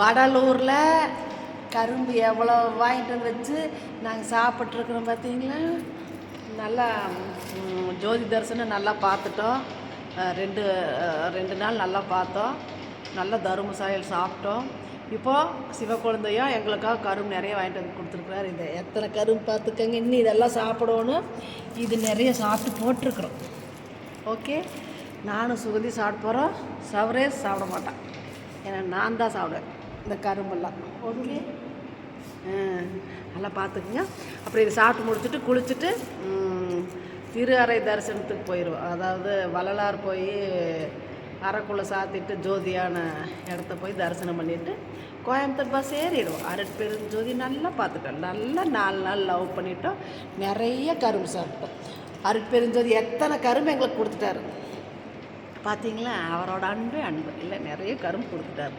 வடலூரில் கரும்பு எவ்வளோ வாங்கிட்டு வந்து வச்சு நாங்கள் சாப்பிட்ருக்குறோம் பார்த்தீங்களா. நல்லா ஜோதி தரிசனம் நல்லா பார்த்துட்டோம். ரெண்டு நாள் நல்லா பார்த்தோம். நல்லா தரும சாயல் சாப்பிட்டோம். இப்போது சிவக்குழந்தையும் எங்களுக்காக கரும்பு நிறைய வாங்கிட்டு வந்து கொடுத்துருக்குறாரு. இந்த எத்தனை கரும்பு பார்த்துக்கங்க. இன்னும் இதெல்லாம் சாப்பிடணும். இது நிறைய சாப்பிட்டு போட்டிருக்குறோம். ஓகே, நானும் சுகந்தி சாப்பிட்டு போகிறோம். சவரேஸ் சாப்பிட மாட்டான், ஏன்னா நான் தான் சாப்பிடுவேன் இந்த கரும்பெல்லாம். ஓகே, நல்லா பார்த்துக்குங்க. அப்புறம் இதை சாப்பிட்டு முடிச்சுட்டு குளிச்சுட்டு திரு அறை தரிசனத்துக்கு போயிடுவோம். அதாவது வள்ளலார் போய் அறைக்குள்ளே சாத்திட்டு ஜோதியான இடத்த போய் தரிசனம் பண்ணிவிட்டு கோயம்புத்தூர் பஸ் ஏறிடுவோம். அருட்பெருஞ்சோதி நல்லா பார்த்துட்டோம். நல்லா 4 நாள் லவ் பண்ணிட்டோம். நிறைய கரும்பு சாப்பிட்டோம். அருட்பெருஞ்சோதி எத்தனை கரும்பு எங்களுக்கு கொடுத்துட்டாரு பார்த்தீங்களா. அவரோட அன்பு இல்லை, நிறைய கரும்பு கொடுத்துட்டாரு.